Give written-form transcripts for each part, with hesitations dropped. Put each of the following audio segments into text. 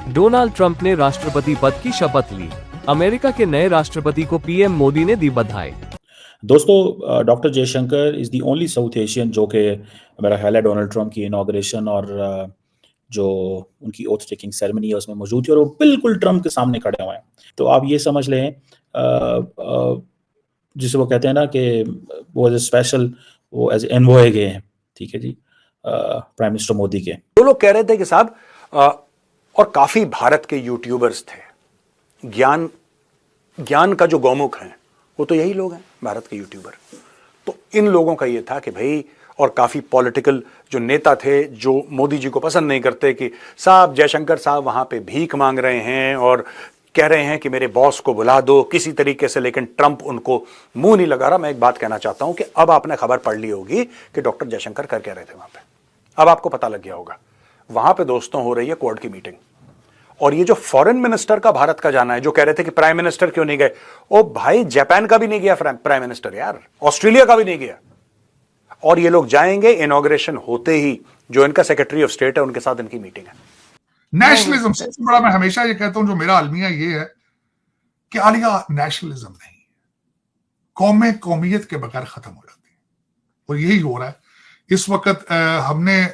Donald Trump ने राष्ट्रपति पद की शपथ ली। अमेरिका के नए राष्ट्रपति को पीएम मोदी ने दी बधाई। दोस्तों, doctor Jaishankar is the only south Asian जो कि मेरा ख्याल है डोनाल्ड ट्रंप की इनाग्रेशन और जो उनकी ओथ टेकिंग सेरेमनी है उसमें मौजूद थे और वो बिल्कुल ट्रंप के सामने खड़े हुए हैं। तो आप ये समझ लें, जिसे वो कहते हैं ना कि वो एज ए स्पेशल, वो एज एनवॉय गए हैं, ठीक है जी, प्राइम मिनिस्टर मोदी के। दो लोग कह रहे थे कि साहब, और काफी भारत के यूट्यूबर्स थे, ज्ञान का जो गौमुख है वो तो यही लोग हैं, भारत के यूट्यूबर। तो इन लोगों का ये था कि भाई, और काफी पॉलिटिकल जो नेता थे जो मोदी जी को पसंद नहीं करते, कि साहब जयशंकर साहब वहां पे भीख मांग रहे हैं और कह रहे हैं कि मेरे बॉस को बुला दो किसी तरीके से, लेकिन ट्रंप उनको मुंह नहीं लगा रहा। मैं एक बात कहना चाहता हूं कि अब आपने खबर पढ़ ली होगी कि डॉक्टर जयशंकर कर क्या रहे थे वहां पे। अब आपको पता लग गया होगा। वहां पे दोस्तों हो रही है क्वाड की मीटिंग, और ये जो फॉरेन मिनिस्टर का भारत का जाना है, जो कह रहे थे कि प्राइम मिनिस्टर क्यों नहीं गए, ओ भाई जापान का भी नहीं गया प्राइम मिनिस्टर यार, ऑस्ट्रेलिया का भी नहीं गया, और ये लोग जाएंगे इनॉग्रेशन होते ही। जो इनका सेक्रेटरी ऑफ स्टेट है उनके साथ इनकी मीटिंग है। नेशनलिज्म सबसे बड़ा, मैं हमेशा ये कहता हूं, जो मेरा अलमिया ये है कि आलिया नेशनलिज्म नहीं, कौमें कौमियत के बगैर खत्म हो जाती है, और यही हो रहा है इस वक्त। हमने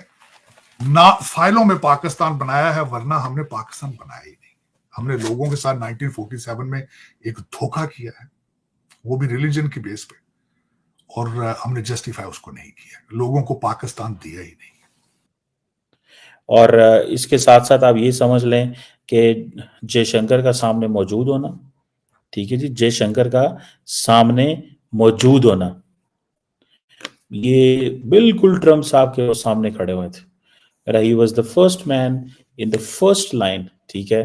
ना फाइलों में पाकिस्तान बनाया है, वरना हमने पाकिस्तान बनाया ही नहीं। हमने लोगों के साथ 1947 में एक धोखा किया है, वो भी रिलीजन की बेस पे, और हमने जस्टिफाई उसको नहीं किया, लोगों को पाकिस्तान दिया ही नहीं। और इसके साथ साथ आप ये समझ लें कि जयशंकर का सामने मौजूद होना, ठीक है जी, जयशंकर का सामने मौजूद होना, ये बिल्कुल ट्रंप साहब के वो सामने खड़े हुए थे। He was the first man in the first line, ठीक है।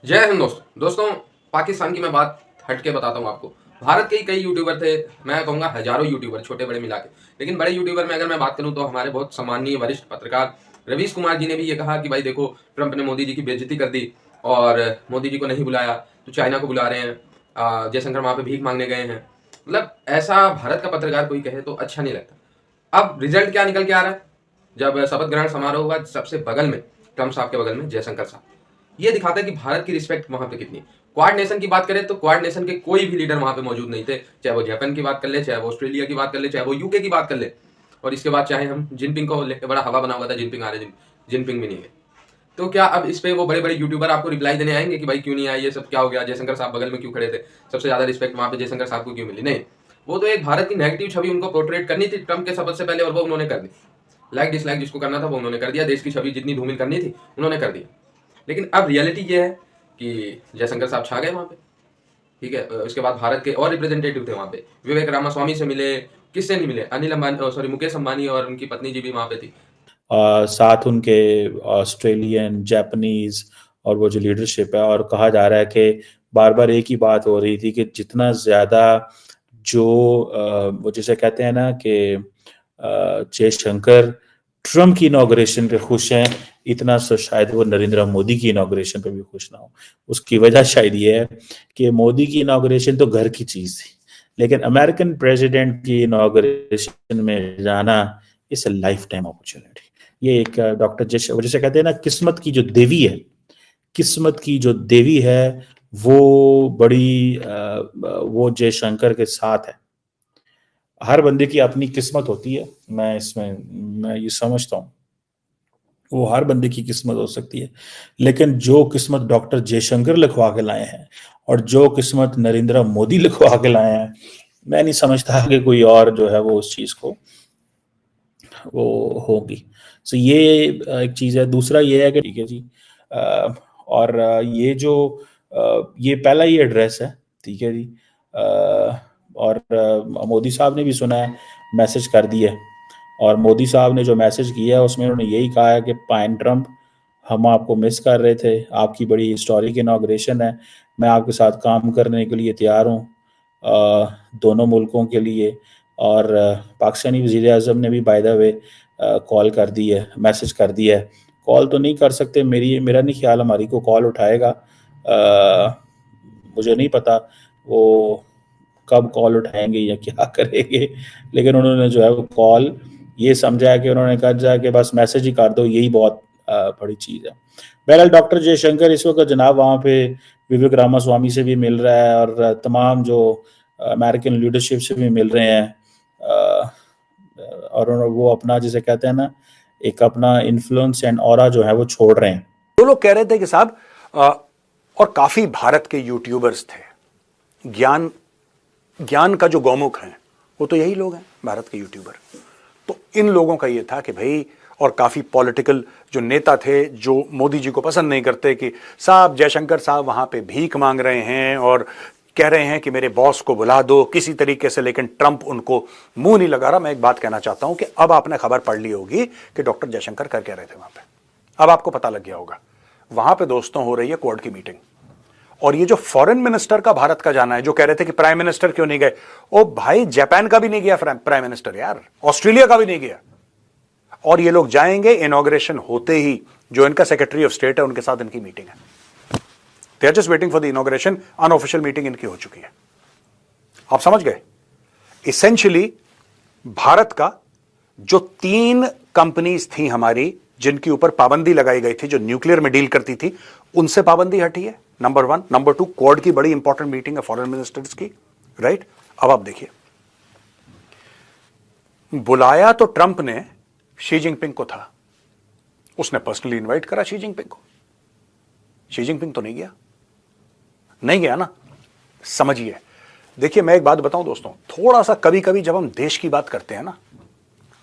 जय हिंद दोस्तों, पाकिस्तान की मैं बात हट के बताता हूँ आपको। भारत के कई यूट्यूबर थे, मैं कहूँगा हजारों यूट्यूबर, छोटे बड़े मिला के। लेकिन बड़े यूट्यूबर में अगर मैं बात करूँ तो हमारे बहुत सम्माननीय वरिष्ठ पत्रकार रवीश कुमार जी ने भी ये कहा कि भाई देखो, ट्रंप ने मोदी जी की बेइज्जती कर दी और मोदी जी को नहीं बुलाया तो चाइना को बुला रहे हैं, जयशंकर वहाँ पे भीख मांगने गए हैं। मतलब ऐसा भारत का पत्रकार कोई कहे तो अच्छा नहीं लगता। अब रिजल्ट क्या निकल के आ रहा है, जब शपथ ग्रहण समारोह होगा, सबसे बगल में ट्रंप साहब के बगल में जयशंकर साहब, ये दिखाता है कि भारत की रिस्पेक्ट वहां पे कितनी। क्वाड नेशन की बात करें तो क्वाड नेशन के कोई भी लीडर वहां पे मौजूद नहीं थे, चाहे वो जापान की बात कर ले, चाहे वो ऑस्ट्रेलिया की बात कर ले, चाहे वो यूके की बात कर ले, और इसके बाद चाहे हम जिनपिंग को लेकर बड़ा हवा बना हुआ था, जिनपिंग आ रहे, जिनपिंग भी नहीं है। तो क्या अब इस पे वो बड़े बड़े यूट्यूबर आपको रिप्लाई देने आएंगे कि भाई क्यों नहीं आए, ये सब क्या हो गया, जयशंकर साहब बगल में क्यों खड़े थे, सबसे ज्यादा रिस्पेक्ट वहां पे जयशंकर साहब को क्यों मिली? नहीं, वो तो एक भारत की नेगेटिव छवि उनको पोर्ट्रेट करनी थी ट्रंप के शपथ से पहले, और वो उन्होंने कर दी। लाइक डिसलाइक जिसको करना था वो उन्होंने कर दिया, देश की छवि जितनी धूमिल करनी थी उन्होंने कर दिया। लेकिन अब रियलिटी ये है कि जयशंकर साहब छा गए वहाँ पे, ठीक है। उसके बाद भारत के और रिप्रेजेंटेटिव थे वहाँ पे, विवेक रामास्वामी से मिले, किससे नहीं मिले, अनिल अंबानी, सॉरी मुकेश अंबानी और उनकी पत्नी जी भी वहाँ पे थी। साथ उनके ऑस्ट्रेलियन, जापानीज और वो जो लीडरशिप है, और कहा जा रहा है कि बार बार एक ही बात हो रही थी कि जितना ज़्यादा जो वो जिसे कहते हैं ना कि जयशंकर ट्रंप की इनॉग्रेशन पे खुश हैं, इतना तो शायद वो नरेंद्र मोदी की इनॉग्रेशन पे भी खुश ना हो। उसकी वजह शायद ये है कि मोदी की इनॉग्रेशन तो घर की चीज़ थी, लेकिन अमेरिकन प्रेसिडेंट की इनॉग्रेशन में जाना इस लाइफ टाइम अपॉर्चुनिटी। ये एक डॉक्टर जैसे कहते हैं ना, किस्मत की जो देवी है, किस्मत की जो देवी है वो बड़ी वो जयशंकर के साथ है। हर बंदे की अपनी किस्मत होती है, मैं ये समझता हूँ, वो हर बंदे की किस्मत हो सकती है, लेकिन जो किस्मत डॉक्टर जयशंकर लिखवा के लाए हैं और जो किस्मत नरेंद्र मोदी लिखवा के लाए हैं, मैं नहीं समझता कि कोई और जो है वो उस चीज़ को वो होगी। सो ये एक चीज़ है। दूसरा ये है कि ठीक है जी, और ये जो ये पहला ही एड्रेस है, ठीक है जी, और मोदी साहब ने भी सुना है, मैसेज कर दिया है, और मोदी साहब ने जो मैसेज किया है उसमें उन्होंने यही कहा है कि पाइन ट्रंप, हम आपको मिस कर रहे थे, आपकी बड़ी हिस्टोरिक इनॉग्रेशन है, मैं आपके साथ काम करने के लिए तैयार हूँ दोनों मुल्कों के लिए। और पाकिस्तानी वज़ीर आज़म ने भी बाय द वे कॉल कर दी है, मैसेज कर दिया है। कॉल तो नहीं कर सकते, मेरा नहीं ख्याल हमारी को कॉल उठाएगा, मुझे नहीं पता वो कब कॉल उठाएंगे या क्या करेंगे, लेकिन उन्होंने जो है वो कॉल ये समझा है कि उन्होंने कहा जाए कि बस मैसेज ही कर दो, यही बहुत बड़ी चीज़ है। बहरहाल डॉक्टर जयशंकर इस वक्त जनाब वहाँ पे विवेक रामास्वामी से भी मिल रहा है और तमाम जो अमेरिकन लीडरशिप से भी मिल रहे हैं, और वो अपना जिसे कहते हैं ना, एक अपना इन्फ्लुएंस एंड ऑरा जो है वो छोड़ रहे हैं। दो लोग कह रहे थे कि साहब और काफी भारत के यूट्यूबर्स थे, ज्ञान का जो गौमुख है वो तो यही लोग हैं, भारत के यूट्यूबर। तो इन लोगों का ये था कि भाई, और काफी पॉलिटिकल जो नेता थे जो मोदी जी को पसंद नहीं करते, कि साहब जयशंकर साहब वहां पे भीख मांग रहे हैं और कह रहे हैं कि मेरे बॉस को बुला दो किसी तरीके से, लेकिन ट्रंप उनको मुंह नहीं लगा रहा। मैं एक बात कहना चाहता हूं कि अब आपने खबर पढ़ ली होगी कि डॉक्टर जयशंकर कर क्या रहे थे वहां पे, अब आपको पता लग गया होगा। वहां पे दोस्तों हो रही है क्वाड की मीटिंग, और ये जो फॉरेन मिनिस्टर का भारत का जाना है, जो कह रहे थे कि प्राइम मिनिस्टर क्यों नहीं गए, ओ भाई जापान का भी नहीं गया प्राइम मिनिस्टर यार, ऑस्ट्रेलिया का भी नहीं गया, और ये लोग जाएंगे इनॉग्रेशन होते ही। जो इनका सेक्रेटरी ऑफ स्टेट है उनके साथ इनकी मीटिंग है, they are just waiting for the inauguration, unofficial meeting इनकी हो चुकी है। आप समझ गए, इसेंशियली भारत का जो 3 कंपनीज थी हमारी जिनके ऊपर पाबंदी लगाई गई थी, जो न्यूक्लियर में डील करती थी, उनसे पाबंदी हटी है, नंबर 1। नंबर 2, क्वाड की बड़ी इंपॉर्टेंट मीटिंग है फॉरेन मिनिस्टर्स की, राइट। अब आप देखिए, बुलाया तो ट्रंप ने शी जिनपिंग को था, उसने पर्सनली इनवाइट करा शी जिनपिंग को, शी जिनपिंग तो नहीं गया ना। समझिए, देखिए मैं एक बात बताऊं दोस्तों, थोड़ा सा कभी कभी जब हम देश की बात करते हैं ना,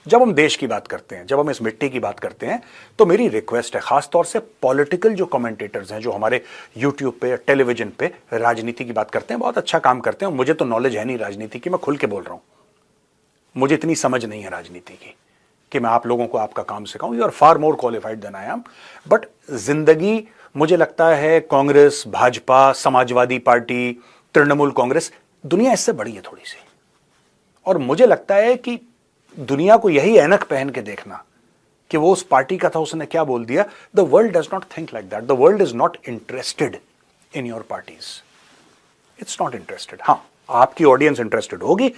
जब हम इस मिट्टी की बात करते हैं, तो मेरी रिक्वेस्ट है खासतौर से पॉलिटिकल जो कमेंटेटर्स हैं, जो हमारे यूट्यूब पे, टेलीविजन पे राजनीति की बात करते हैं, बहुत अच्छा काम करते हैं। मुझे तो नॉलेज है नहीं राजनीति की, मैं खुल के बोल रहा हूं, मुझे इतनी समझ नहीं है राजनीति की कि मैं आप लोगों को आपका काम सिखाऊं। You are far more qualified than I am. But जिंदगी, मुझे लगता है कांग्रेस, भाजपा, समाजवादी पार्टी, तृणमूल कांग्रेस, दुनिया इससे बड़ी है थोड़ी सी, और मुझे लगता है कि दुनिया को यही ऐनक पहन के देखना कि वो उस पार्टी का था, उसने क्या बोल दिया। The world does not think like that, the world is not interested in your parties, it's not interested. हां, आपकी ऑडियंस इंटरेस्टेड होगी,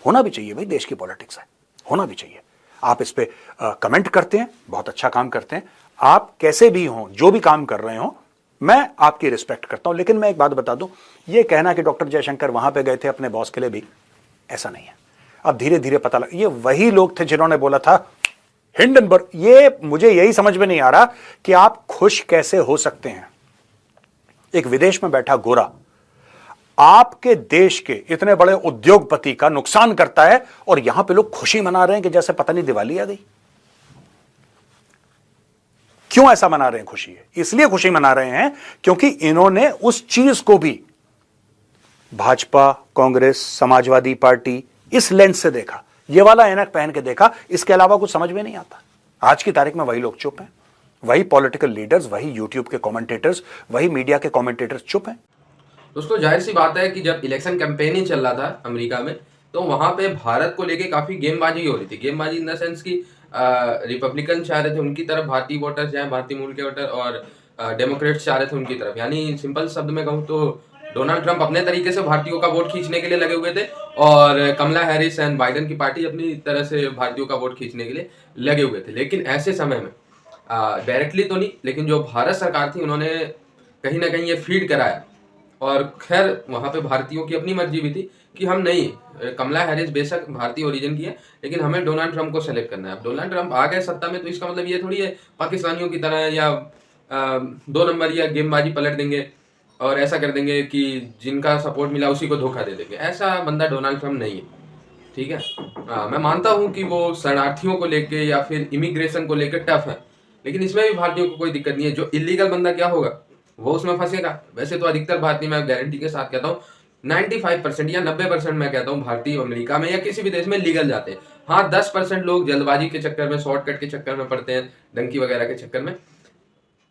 होना भी चाहिए भाई, देश की पॉलिटिक्स है, होना भी चाहिए। आप इस पे कमेंट करते हैं, बहुत अच्छा काम करते हैं, आप कैसे भी हों, जो भी काम कर रहे हो, मैं आपकी रिस्पेक्ट करता हूं। लेकिन मैं एक बात बता दूं, ये कहना कि डॉक्टर जयशंकर वहां पे गए थे अपने बॉस के लिए भी, ऐसा नहीं है। अब धीरे धीरे पता लगा, ये वही लोग थे जिन्होंने बोला था हिंडनबर्ग। ये मुझे यही समझ में नहीं आ रहा कि आप खुश कैसे हो सकते हैं, एक विदेश में बैठा गोरा आपके देश के इतने बड़े उद्योगपति का नुकसान करता है, और यहां पे लोग खुशी मना रहे हैं कि जैसे पता नहीं दिवाली आ गई। क्यों ऐसा मना रहे हैं खुशी है? इसलिए खुशी मना रहे हैं क्योंकि इन्होंने उस चीज को भी भाजपा, कांग्रेस, समाजवादी पार्टी इस लेंस से देखा, ये वाला ऐनक पहन के देखा, इसके अलावा कुछ समझ में नहीं आता। आज की तारीख में वही लोग चुप हैं, वही पॉलिटिकल लीडर्स, वही यूट्यूब के कमेंटेटर्स, वही मीडिया के कमेंटेटर्स चुप हैं। दोस्तों जाहिर सी बात है कि जब इलेक्शन कैंपेन ही चल रहा था अमेरिका में, तो वहां पे भारत को लेके काफी गेमबाजी हो रही थी। गेमबाजी इन द सेंस की रिपब्लिकन चाह रहे थे उनकी तरफ भारतीय वोटर जाए, भारतीय मूल के वोटर, और डेमोक्रेट्स चाह रहे थे उनकी तरफ। यानी सिंपल शब्द में कहूँ तो डोनाल्ड ट्रंप अपने तरीके से भारतीयों का वोट खींचने के लिए लगे हुए थे, और कमला हैरिस एंड बाइडेन की पार्टी अपनी तरह से भारतीयों का वोट खींचने के लिए लगे हुए थे। लेकिन ऐसे समय में डायरेक्टली तो नहीं, लेकिन जो भारत सरकार थी उन्होंने कहीं ना कहीं ये फीड कराया, और खैर वहाँ पे भारतीयों की अपनी मर्जी भी थी कि हम नहीं, कमला हैरिस बेशक भारतीय ओरिजिन की है, लेकिन हमें डोनाल्ड ट्रंप को सेलेक्ट करना है। अब डोनाल्ड ट्रंप आ गए सत्ता में, तो इसका मतलब ये थोड़ी है पाकिस्तानियों की तरह या 2 नंबर या गेमबाजी पलट देंगे और ऐसा कर देंगे कि जिनका सपोर्ट मिला उसी को धोखा दे देंगे। ऐसा बंदा डोनाल्ड ट्रंप नहीं है, ठीक है। मैं मानता हूँ कि वो शरणार्थियों को लेके या फिर इमिग्रेशन को लेकर टफ है, लेकिन इसमें भी भारतीयों को कोई दिक्कत नहीं है। जो इलीगल बंदा क्या होगा, वो उसमें फंसेगा। वैसे तो अधिकतर भारतीय, मैं गारंटी के साथ कहता हूँ 95% या 90% मैं कहता हूँ भारतीय अमेरिका में या किसी भी देश में लीगल जाते हैं। हाँ, 10% लोग जल्दबाजी के चक्कर में, शॉर्टकट के चक्कर में पड़ते हैं, डंकी वगैरह के चक्कर में,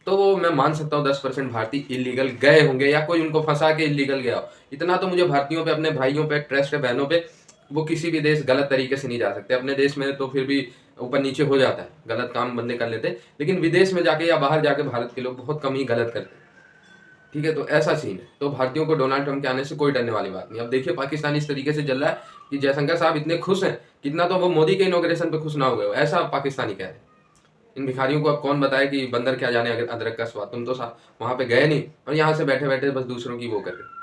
तो वो मैं मान सकता हूँ 10% भारतीय इलीगल गए होंगे या कोई उनको फंसा के इलीगल गया हो। इतना तो मुझे भारतीयों पे, अपने भाइयों पे ट्रस्ट है, बहनों पे। वो किसी भी देश गलत तरीके से नहीं जा सकते। अपने देश में तो फिर भी ऊपर नीचे हो जाता है, गलत काम बंदे कर लेते हैं, लेकिन विदेश में जाके या बाहर जाके भारत के लोग बहुत कम ही गलत करते हैं, ठीक है। तो ऐसा सीन है। तो भारतीयों को डोनाल्ड ट्रंप के आने से कोई डरने वाली बात नहीं। अब देखिए पाकिस्तान इस तरीके से चल रहा है कि जयशंकर साहब इतने खुश हैं, कितना तो वो मोदी के इनॉग्रेशन पे खुश ना हुए हो, ऐसा पाकिस्तानी कह रहे हैं। इन भिखारियों को अब कौन बताए कि बंदर क्या जाने अदरक का स्वाद। तुम तो वहां पे गए नहीं और यहाँ से बैठे बैठे बस दूसरों की वो कर रहे।